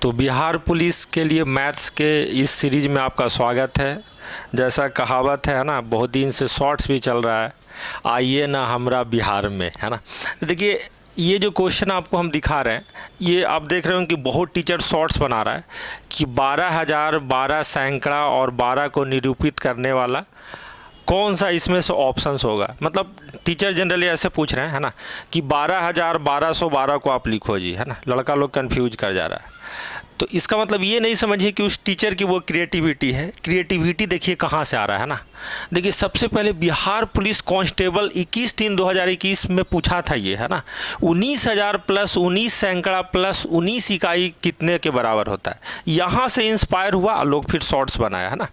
तो बिहार पुलिस के लिए मैथ्स के इस सीरीज में आपका स्वागत है। जैसा कहावत है ना, बहुत दिन से शॉर्ट्स भी चल रहा है, आइए ना हमरा बिहार में, है ना। देखिए ये जो क्वेश्चन आपको हम दिखा रहे हैं, ये आप देख रहे हो कि बहुत टीचर शॉर्ट्स बना रहा है कि 12,000, 12 सैकड़ा और 12 को निरूपित करने वाला कौन सा इसमें से ऑप्शंस होगा। मतलब टीचर जनरली ऐसे पूछ रहे हैं, है ना, कि 12,000, 1212 को आप लिखो जी, है ना। लड़का लोग कंफ्यूज कर जा रहा है। तो इसका मतलब ये नहीं समझिए कि उस टीचर की वो क्रिएटिविटी है। क्रिएटिविटी देखिए कहाँ से आ रहा है ना। देखिए सबसे पहले बिहार पुलिस कांस्टेबल 21/3/2021 में पूछा था ये, है ना, 19,000 प्लस 19 सैकड़ा प्लस 19 इकाई कितने के बराबर होता है। यहाँ से इंस्पायर हुआ, लोग फिर शॉर्ट्स बनाया, है ना।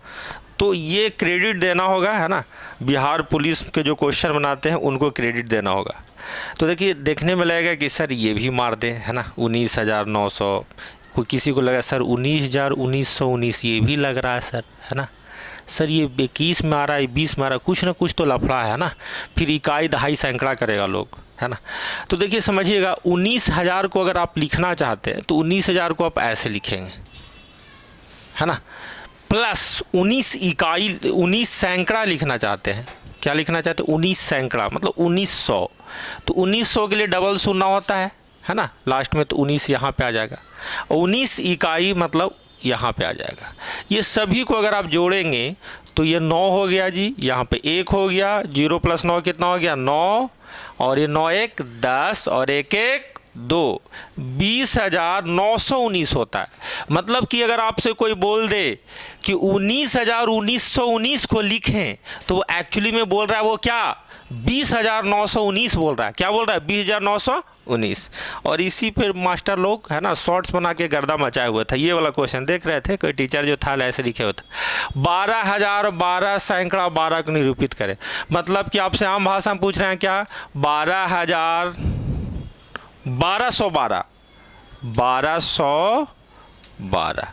तो ये क्रेडिट देना होगा, है ना। बिहार पुलिस के जो क्वेश्चन बनाते हैं उनको क्रेडिट देना होगा। तो देखिए देखने में लगेगा कि सर ये भी मार दें, है ना, 19,900। कोई किसी को लगा सर 19,1919 ये भी लग रहा है सर, है ना। सर ये 21 में आ रहा है, 20 में आ रहा है, कुछ ना कुछ तो लफड़ा है ना। फिर इकाई दहाई सैकड़ा करेगा लोग, है ना। तो देखिए समझिएगा, 19,000 को अगर आप लिखना चाहते हैं तो 19,000 को आप ऐसे लिखेंगे, है ना, प्लस 19 इकाई, 19 सैकड़ा लिखना चाहते हैं। क्या लिखना चाहते हैं? 19 सैकड़ा मतलब 1900। तो 1900 के लिए डबल शून्य होता है ना, लास्ट में। तो 19 यहाँ पे आ जाएगा, 19 इकाई मतलब यहाँ पे आ जाएगा। ये सभी को अगर आप जोड़ेंगे तो ये 9 हो गया जी, यहाँ पे 1 हो गया, 0 + 9 कितना हो गया? 9, और ये 9 1 10 और 1 1 2, 20,919 होता है। मतलब कि अगर आपसे कोई बोल दे कि 19,1919 को लिखें, तो वो एक्चुअली में बोल रहा है वो क्या? 20,919 बोल रहा है। क्या बोल रहा है? 20,919। और इसी पे मास्टर लोग, है ना, शॉर्ट्स बना के गर्दा मचाए हुए था। ये वाला क्वेश्चन देख रहे थे, कोई टीचर जो था ऐसे लिखे हुए था, 12,000, 12 सैकड़ा 12 को निरूपित करें। मतलब कि आपसे आम भाषा में पूछ रहे हैं क्या? 12,000, 1212, 1212,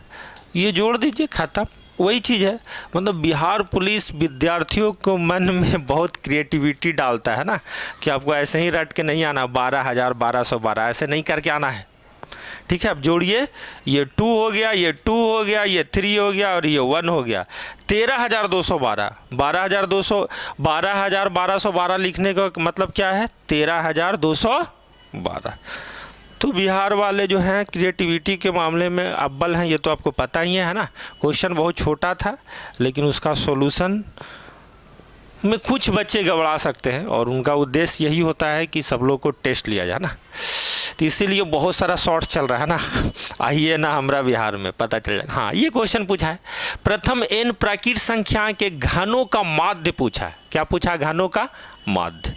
ये जोड़ दीजिए, खत्म। वही चीज़ है। मतलब बिहार पुलिस विद्यार्थियों को मन में बहुत क्रिएटिविटी डालता है ना, कि आपको ऐसे ही रट के नहीं आना 12,000, 1212 ऐसे नहीं करके आना है। ठीक है, अब जोड़िए, ये 2 हो गया, ये 2 हो गया, ये 3 हो गया और ये 1 हो गया। 13,212, 12,1212 लिखने का मतलब क्या है? 13,212। तो बिहार वाले जो हैं क्रिएटिविटी के मामले में अव्वल हैं, ये तो आपको पता ही है ना। क्वेश्चन बहुत छोटा था, लेकिन उसका सॉल्यूशन में कुछ बच्चे गड़बड़ा सकते हैं, और उनका उद्देश्य यही होता है कि सब लोग को टेस्ट लिया जाए ना। तो इसीलिए बहुत सारा शॉर्ट चल रहा है ना, आइए ना हमरा बिहार में, पता चल जाएगा। हाँ, ये क्वेश्चन पूछा है, प्रथम n प्राकृत संख्या के घनों का माध्य पूछा है। क्या पूछा? घनों का माध्य।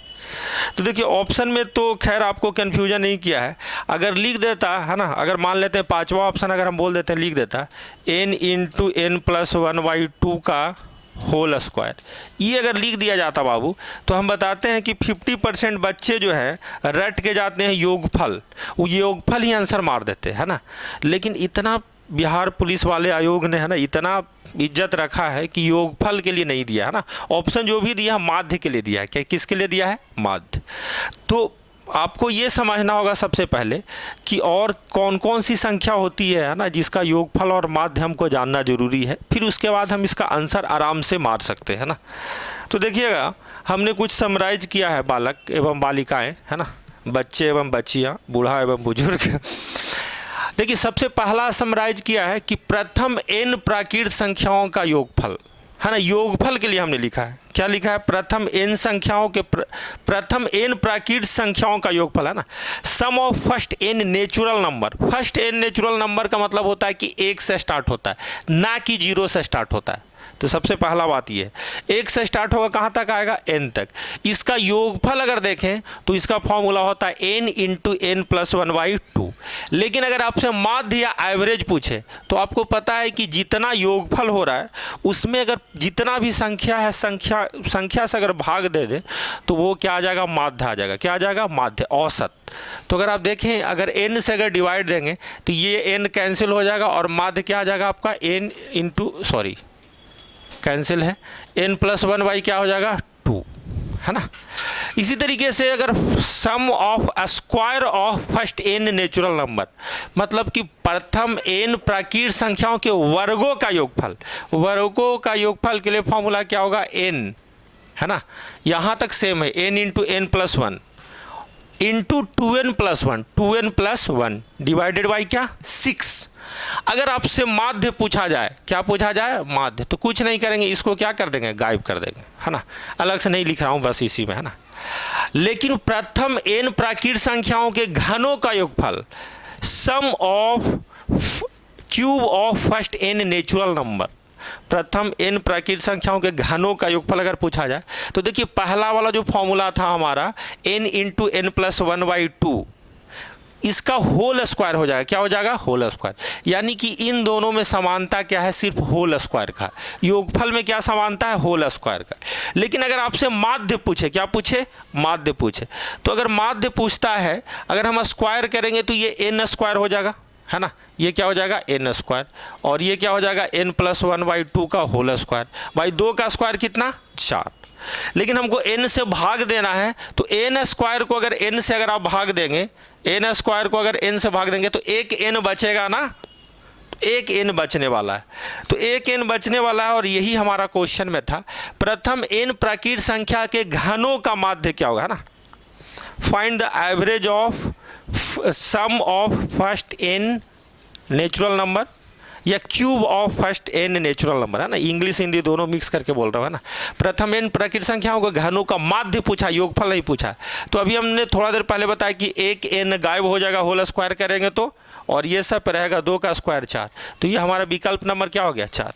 तो देखिए ऑप्शन में तो खैर आपको कन्फ्यूजन नहीं किया है। अगर लिख देता, है ना, अगर मान लेते हैं पांचवा ऑप्शन अगर हम बोल देते हैं, लिख देता n × n + 1/2 का होल स्क्वायर, ये अगर लिख दिया जाता बाबू, तो हम बताते हैं कि 50% बच्चे जो हैं रट के जाते हैं योगफल, वो योगफल ही आंसर मार देते हैं, है ना। लेकिन इतना बिहार पुलिस वाले आयोग ने, है ना, इतना इज्जत रखा है कि योगफल के लिए नहीं दिया, है ना। ऑप्शन जो भी दिया माध्य के लिए दिया है। क्या किसके लिए दिया है? माध्य। तो आपको ये समझना होगा सबसे पहले कि और कौन कौन सी संख्या होती है ना, जिसका योगफल और माध्य हमको जानना जरूरी है। फिर उसके बाद हम इसका आंसर आराम से मार सकते हैं ना। तो देखिएगा, हमने कुछ समराइज किया है, बालक एवं बालिकाएँ, है ना, बच्चे एवं बच्चियाँ, बूढ़ा एवं बुजुर्ग। देखिए सबसे पहला समराइज किया है कि प्रथम n प्राकृत संख्याओं का योगफल, है ना। योगफल के लिए हमने लिखा है, क्या लिखा है? प्रथम n संख्याओं के प्रथम n प्राकृत संख्याओं का योगफल, है ना। Sum of first n natural number. First n natural number का मतलब होता है कि 1 से स्टार्ट होता है, ना कि 0 से स्टार्ट होता है। तो सबसे पहला बात ये, 1 से स्टार्ट होगा, कहाँ तक आएगा? n तक। इसका योगफल अगर देखें तो इसका फॉर्मूला होता है n × n + 1/2। लेकिन अगर आपसे माध्य या एवरेज पूछे तो आपको पता है कि जितना योगफल हो रहा है उसमें अगर जितना भी संख्या है, संख्या से अगर भाग दे दें तो वो क्या आ जाएगा? माध्य आ जाएगा। क्या आ जाएगा? माध्य, औसत। तो अगर आप देखें, अगर n से अगर डिवाइड देंगे तो ये n कैंसिल हो जाएगा, और माध्य क्या आ जाएगा आपका? कैंसिल है, n + 1/, क्या हो जाएगा? 2, है ना। इसी तरीके से अगर sum of square of first n natural number, मतलब कि प्रथम n प्राकृत संख्याओं के वर्गों का योगफल, वर्गों का योगफल के लिए फॉर्मूला क्या होगा, n, है ना। यहाँ तक सेम है, n into n plus 1 into 2n plus 1, 2n plus 1 divided by क्या, 6। अगर आपसे माध्य पूछा जाए, क्या पूछा जाए, माध्य, तो कुछ नहीं करेंगे, इसको क्या कर देंगे, गायब कर देंगे, है ना। अलग से नहीं लिख रहा हूँ, बस इसी में, है ना। लेकिन प्रथम n प्राकृत संख्याओं के घनों का योगफल, sum of cube of first n natural number, प्रथम n प्राकृत संख्याओं के घनों का योगफल अगर पूछा जाए तो देखिए पहला वाला जो फॉर्मूला था हमारा n इंटू n प्लस 1/2, इसका होल स्क्वायर हो जाएगा, क्या हो जाएगा, होल स्क्वायर। यानी कि इन दोनों में समानता क्या है, सिर्फ होल स्क्वायर का। योगफल में क्या समानता है, होल स्क्वायर का। लेकिन अगर आपसे माध्य पूछे, क्या पूछे, माध्य पूछे, तो अगर माध्य पूछता है, अगर हम स्क्वायर करेंगे तो ये n स्क्वायर हो जाएगा, है ना। ये क्या हो जाएगा, n स्क्वायर, और ये क्या हो जाएगा, n प्लस 1/2 का होल स्क्वायर, बाई 2 का स्क्वायर कितना, 4। लेकिन हमको n से भाग देना है, तो n स्क्वायर को अगर n से अगर आप भाग देंगे, n स्क्वायर को अगर n से भाग देंगे तो एक n बचेगा ना, एक n बचने वाला है, तो एक n बचने वाला है। और यही हमारा क्वेश्चन में था, प्रथम n प्राकृत संख्या के घनों का माध्य क्या होगा, है ना। Find the average of sum of first n natural number या cube of first n natural number, है ना। इंग्लिश हिंदी दोनों मिक्स करके बोल रहा हूँ, है ना। प्रथम n प्राकृत संख्याओं के घनों का माध्य पूछा, योगफल नहीं पूछा। तो अभी हमने थोड़ा देर पहले बताया कि एक n गायब हो जाएगा, होल स्क्वायर करेंगे तो, और ये सब रहेगा 2 का स्क्वायर 4, तो ये हमारा विकल्प नंबर क्या हो गया, 4।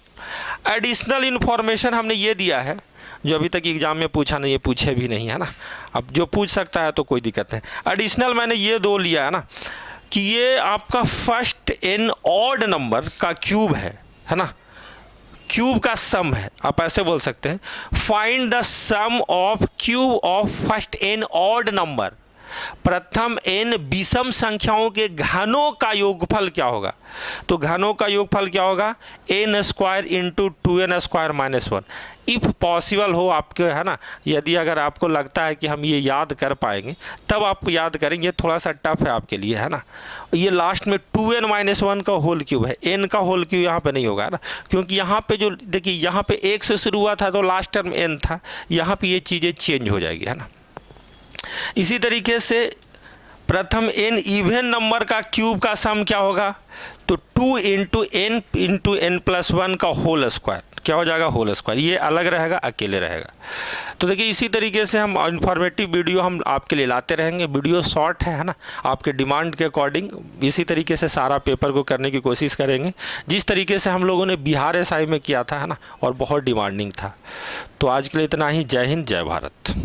एडिशनल इन्फॉर्मेशन हमने ये दिया है जो अभी तक एग्जाम में पूछा नहीं है, पूछे भी नहीं, है ना। अब जो पूछ सकता है तो कोई दिक्कत नहीं। एडिशनल मैंने ये 2 लिया, है ना, कि ये आपका फर्स्ट n ऑड नंबर का क्यूब है ना, क्यूब का सम है, आप ऐसे बोल सकते हैं। Find the sum of cube of first n odd number, प्रथम n विषम संख्याओं के घनों का योगफल क्या होगा, तो घनों का योगफल क्या होगा, n square into 2n square minus 1। If possible हो आपके, है ना, यदि अगर आपको लगता है कि हम ये याद कर पाएंगे तब आप याद करेंगे, थोड़ा सा टफ है आपके लिए, है ना। ये लास्ट में 2n माइनस 1 का होल क्यूब है, n का होल क्यूब यहाँ पे नहीं होगा, है ना, क्योंकि यहाँ पे जो देखिए यहाँ पे 1 से शुरू हुआ था तो लास्ट टर्म n था, यहाँ पे ये चीज़ें चेंज हो जाएगी, है ना। इसी तरीके से प्रथम n इवन नंबर का क्यूब का सम क्या होगा, तो 2 इंटू n प्लस 1 का होल स्क्वायर, क्या हो जाएगा, होल स्क्वायर। ये अलग रहेगा, अकेले रहेगा। तो देखिए इसी तरीके से हम इन्फॉर्मेटिव वीडियो हम आपके लिए लाते रहेंगे। वीडियो शॉर्ट है ना, आपके डिमांड के अकॉर्डिंग इसी तरीके से सारा पेपर को करने की कोशिश करेंगे, जिस तरीके से हम लोगों ने बिहार SI में किया था, है ना, और बहुत डिमांडिंग था। तो आज के लिए इतना ही। जय हिंद, जय भारत।